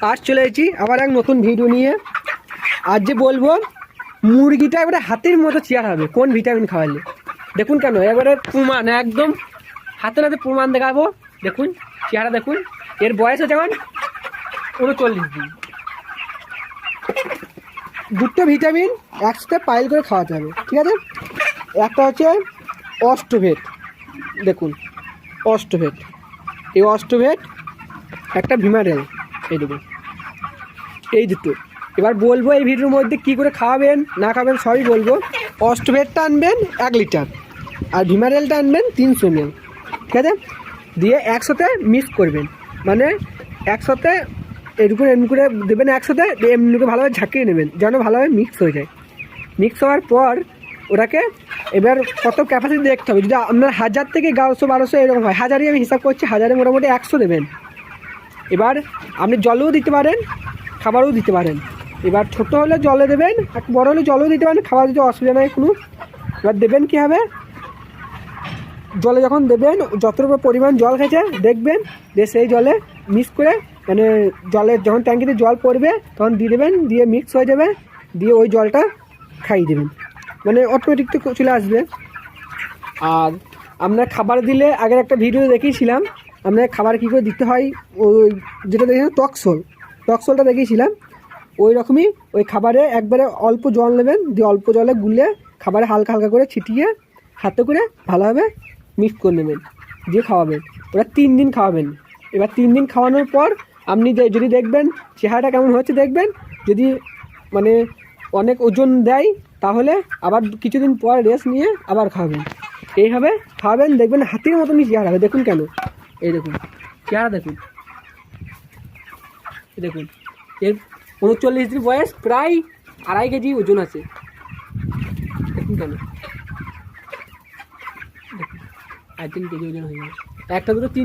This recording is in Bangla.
আজ চলে এসেছি আবার এক নতুন ভিডিও নিয়ে। আজ যে বলবো মুরগিটা এবারে হাতের মতো চেয়ার হবে কোন ভিটামিন খাওয়ালে। দেখুন কেন এবারে প্রমাণ একদম হাতে নাতে প্রমাণ দেখাবো। দেখুন চেহারা দেখুন, এর বয়স হচ্ছে যেমন 39 দিন। দুটো ভিটামিন একসাথে পাইল করে খাওয়াতে হবে, ঠিক আছে। একটা হচ্ছে অস্টোভেট, দেখুন অস্টোভেট, এই অস্টোভেট, একটা ভিমারেল, এই দেখুন এই দুটো। এবার বলবো এই ভিডিওর মধ্যে কী করে খাওয়াবেন না খাবেন সবই বলবো। অস্টোভেটটা আনবেন 1 লিটার আর ভিমারেলটা আনবেন 300 ml, ঠিক আছে। দিয়ে একসাথে মিক্স করবেন, মানে একসাথে এরকম এমনি করে দেবেন, একসাথে এমনি করে ভালোভাবে ঝাঁকিয়ে নেবেন যেন ভালোভাবে মিক্স হয়ে যায়। মিক্স হওয়ার পর ওটাকে এবার কত ক্যাপাসিটি দেখতে হবে। যদি আপনার 1000 থেকে 1100-1200 এরকম হয়, হাজারই আমি হিসাব করছি, হাজারে মোটামুটি 100 দেবেন। এবার আপনি জলও দিতে পারেন, খাবারও দিতে পারেন। এবার ছোটো হলে জলে দেবেন, আর বড় হলে জলও দিতে পারেন, খাবার দিতে অসুবিধা নেই কোনো। এবার দেবেন কী হবে, জলে যখন দেবেন যতটুকু পরিমাণ জল খেয়েছে দেখবেন, দিয়ে সেই জলে মিক্স করে, মানে জলে যখন ট্যাঙ্কিতে জল পড়বে তখন দিয়ে দেবেন, দিয়ে মিক্স হয়ে যাবে, দিয়ে ওই জলটা খাইয়ে দেবেন, মানে অটোমেটিক তো চলে আসবে। আর আপনার খাবার দিলে আগের একটা ভিডিও দেখিয়েছিলাম আপনার খাবার কী করে দিতে হয়, ওই যেটা দেখেছিলাম টকসলটা দেখিয়েছিলাম, ওই রকমই ওই খাবারে একবারে অল্প জল নেবেন, দিয়ে অল্প জলে গুলে খাবারে হালকা হালকা করে ছিটিয়ে হাতে করে ভালোভাবে মিক্স করে নেবেন, দিয়ে খাওয়াবেন। ওরা 3 দিন খাওয়াবেন। এবার 3 দিন খাওয়ানোর পর আপনি যদি দেখবেন চেহারাটা কেমন হচ্ছে দেখবেন, যদি মানে অনেক ওজন দেয় তাহলে আবার কিছুদিন পর রেস্ট নিয়ে আবার খাওয়াবেন। এইভাবে খাওয়াবেন, দেখবেন হাতির মতনই চেহারা হবে। দেখুন কেন, এই দেখুন চেহারা দেখুন, দেখুন এর 39 দিন বয়স, প্রায় 2.5 কেজি ওজন আছে। দেখুন কেন, 3 কেজি ওজন হয়ে যাবে, একটা দুটো 3